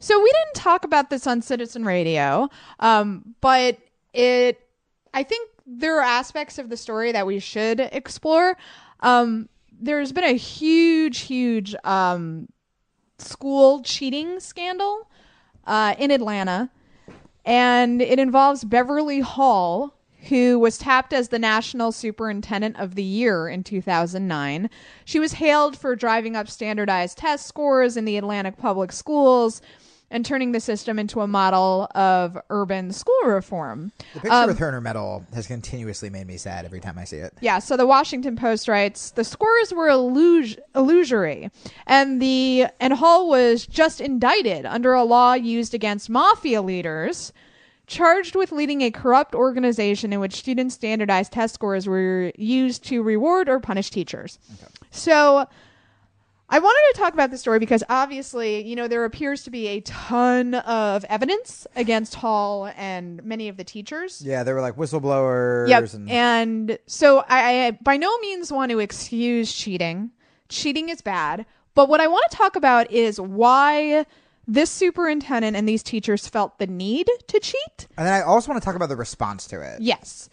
So we didn't talk about this on Citizen Radio, but I think there are aspects of the story that we should explore. There's been a huge school cheating scandal in Atlanta, and it involves Beverly Hall, who was tapped as the National Superintendent of the Year in 2009. She was hailed for driving up standardized test scores in the Atlanta public schools and turning the system into a model of urban school reform. The picture with her in her medal has continuously made me sad every time I see it. Yeah, so the Washington Post writes, the scores were illusory, and Hall was just indicted under a law used against mafia leaders, charged with leading a corrupt organization in which students' standardized test scores were used to reward or punish teachers. Okay. So I wanted to talk about this story because obviously, there appears to be a ton of evidence against Hall and many of the teachers. Yeah, they were like whistleblowers. Yep. And so I by no means want to excuse cheating. Cheating is bad. But what I want to talk about is why this superintendent and these teachers felt the need to cheat. And then I also want to talk about the response to it. Yes.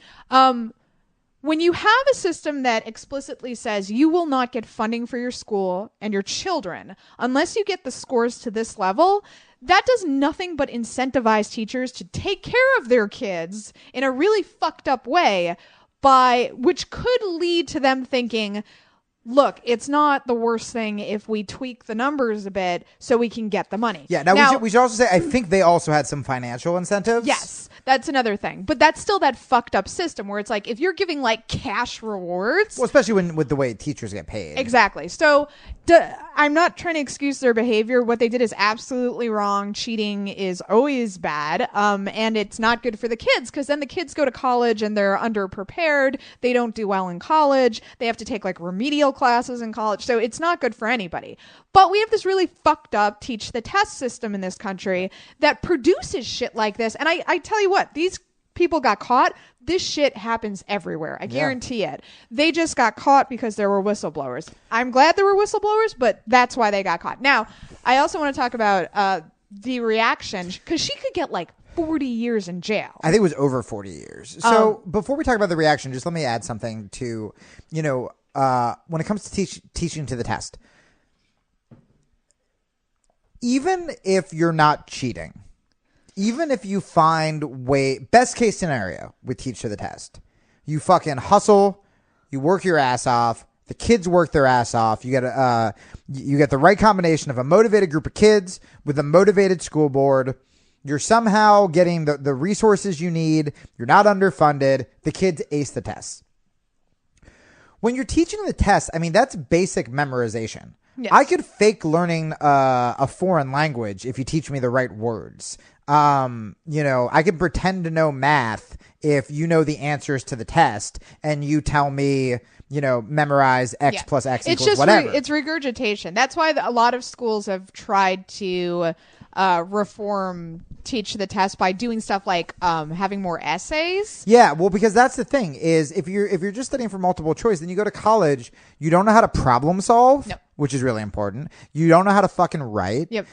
When you have a system that explicitly says you will not get funding for your school and your children unless you get the scores to this level, that does nothing but incentivize teachers to take care of their kids in a really fucked up way, which could lead to them thinking, look, it's not the worst thing if we tweak the numbers a bit so we can get the money. Yeah, now we should also say, I think they also had some financial incentives. Yes, that's another thing. But that's still that fucked up system where it's like, if you're giving like cash rewards. Well, especially with the way teachers get paid. Exactly. So I'm not trying to excuse their behavior. What they did is absolutely wrong. Cheating is always bad. And it's not good for the kids because then the kids go to college and they're underprepared. They don't do well in college. They have to take like remedial classes in college. So it's not good for anybody. But we have this really fucked up teach the test system in this country that produces shit like this. And I tell you what, these people got caught. This shit happens everywhere. I guarantee it. They just got caught because there were whistleblowers. I'm glad there were whistleblowers, but that's why they got caught. Now, I also want to talk about the reaction because she could get like 40 years in jail. I think it was over 40 years. So before we talk about the reaction, just let me add something to, when it comes to teaching to the test. Even if you're not cheating, even if you find best case scenario with teach to the test, you fucking hustle, you work your ass off, the kids work their ass off, you get the right combination of a motivated group of kids with a motivated school board, you're somehow getting the resources you need, you're not underfunded, the kids ace the tests. When you're teaching the test, I mean, that's basic memorization. Yes. I could fake learning a foreign language if you teach me the right words. I can pretend to know math if you know the answers to the test and you tell me, memorize X plus X equals whatever. It's regurgitation. That's why a lot of schools have tried to reform teach the test by doing stuff like having more essays. Yeah, well, because that's the thing is if you're just studying for multiple choice, then you go to college, you don't know how to problem solve, which is really important. You don't know how to fucking write. Yep.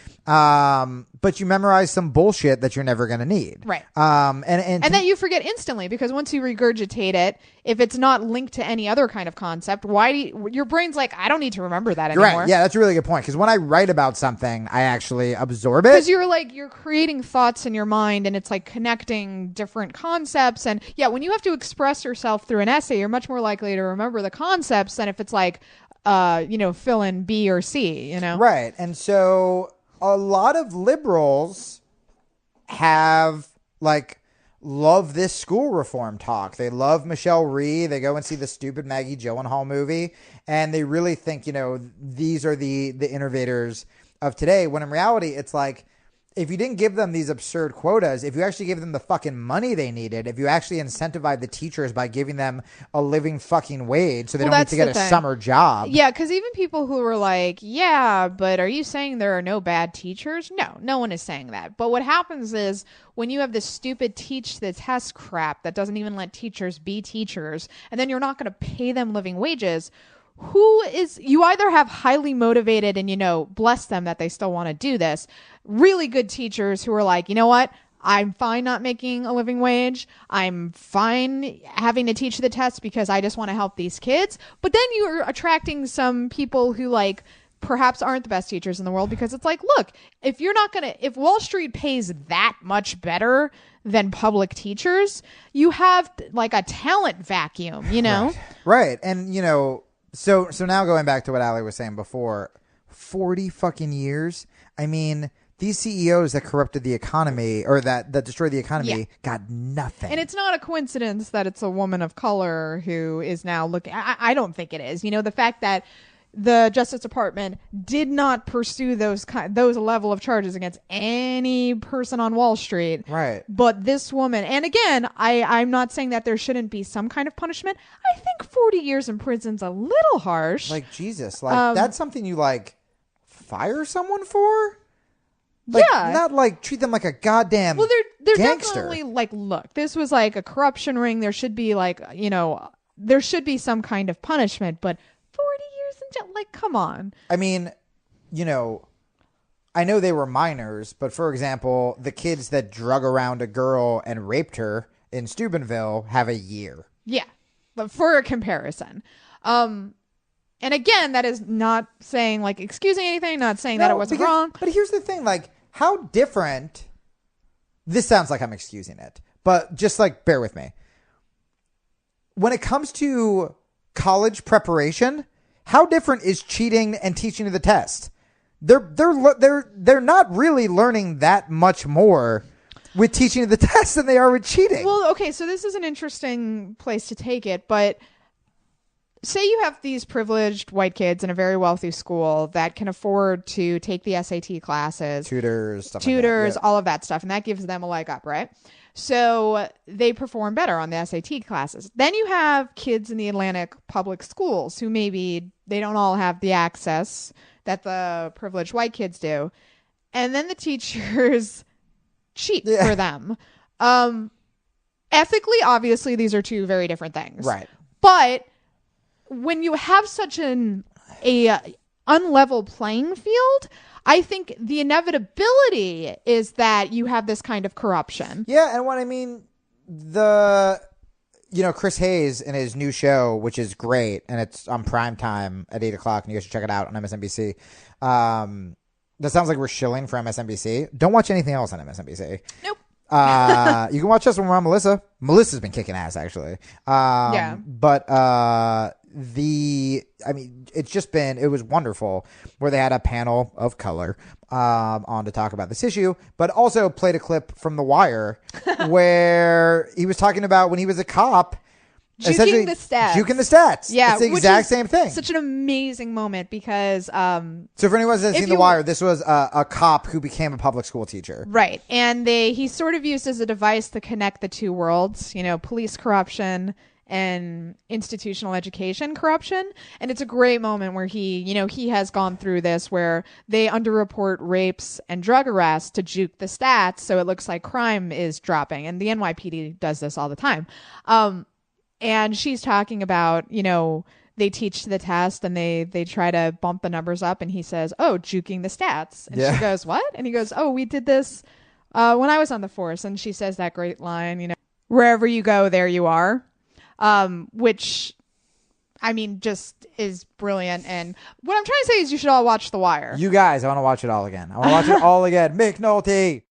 But you memorize some bullshit that you're never going to need. Right. And that you forget instantly because once you regurgitate it, if it's not linked to any other kind of concept, your brain's like, I don't need to remember that anymore. Right. Yeah, that's a really good point. Because when I write about something, I actually absorb it. Because you're creating thoughts in your mind and it's like connecting different concepts. And yeah, when you have to express yourself through an essay, you're much more likely to remember the concepts than if it's like, fill in B or C, Right. And so a lot of liberals have love this school reform talk. They love Michelle Rhee. They go and see the stupid Maggie Gyllenhaal movie. And they really think, these are the innovators of today. When in reality, it's like, if you didn't give them these absurd quotas, if you actually gave them the fucking money they needed, if you actually incentivized the teachers by giving them a living fucking wage so they don't need to get a summer job. Yeah, because even people who were like, yeah, but are you saying there are no bad teachers? No one is saying that. But what happens is when you have this stupid teach the test crap that doesn't even let teachers be teachers, and then you're not going to pay them living wages, you either have highly motivated and, bless them that they still want to do this, really good teachers who are like, you know what? I'm fine not making a living wage. I'm fine having to teach the test because I just want to help these kids. But then you're attracting some people who like perhaps aren't the best teachers in the world, because it's like, look, if Wall Street pays that much better than public teachers, you have like a talent vacuum, Right. And, so now going back to what Allie was saying before, 40 fucking years. I mean, these CEOs that corrupted the economy or that destroyed the economy got nothing. And it's not a coincidence that it's a woman of color who is now looking. I don't think it is. The fact that the Justice Department did not pursue those level of charges against any person on Wall Street. Right. But this woman, and again, I'm not saying that there shouldn't be some kind of punishment. I think 40 years in prison's a little harsh. Like, Jesus. Like, that's something you, like, fire someone for? Like, yeah. Not, like, treat them like a goddamn they're gangster. Definitely, like, look, this was, like, a corruption ring. There should be, like, there should be some kind of punishment, but 40 years in jail, like, come on. I mean, I know they were minors, but for example, the kids that drug around a girl and raped her in Steubenville have a year. Yeah, but for a comparison. And again, that is not saying, like, excusing anything, not saying that it wasn't wrong. But here's the thing, like, how different... This sounds like I'm excusing it, but just, like, bear with me. When it comes to college preparation, how different is cheating and teaching to the test? They're not really learning that much more with teaching to the test than they are with cheating. Well, okay, so this is an interesting place to take it, but say you have these privileged white kids in a very wealthy school that can afford to take the SAT classes, tutors, like that. Yeah. All of that stuff, and that gives them a leg up, right? So they perform better on the SAT classes. Then you have kids in the Atlantic public schools who maybe they don't all have the access that the privileged white kids do. And then the teachers cheat for them. Ethically, obviously, these are two very different things. Right. But when you have such a unlevel playing field, I think the inevitability is that you have this kind of corruption. Yeah, and what I mean, Chris Hayes in his new show, which is great, and it's on prime time at 8 o'clock, and you guys should check it out on MSNBC. That sounds like we're shilling for MSNBC. Don't watch anything else on MSNBC. Nope. You can watch us when we're on Melissa. Melissa's been kicking ass, actually. But it was wonderful where they had a panel of color on to talk about this issue, but also played a clip from The Wire where he was talking about when he was a cop. Juking the stats. Yeah. It's the exact same thing. Such an amazing moment because... so for anyone who hasn't seen The Wire, this was a cop who became a public school teacher. Right. And he's sort of used as a device to connect the two worlds, police corruption and institutional education corruption. And it's a great moment where he has gone through this where they underreport rapes and drug arrests to juke the stats so it looks like crime is dropping. And the NYPD does this all the time. And she's talking about, they teach the test and they try to bump the numbers up. And he says, oh, juking the stats. And she goes, what? And he goes, oh, we did this when I was on the force. And she says that great line, wherever you go, there you are. Which, I mean, just is brilliant. And what I'm trying to say is you should all watch The Wire. You guys, I want to watch it all again. I want to watch it all again. McNulty.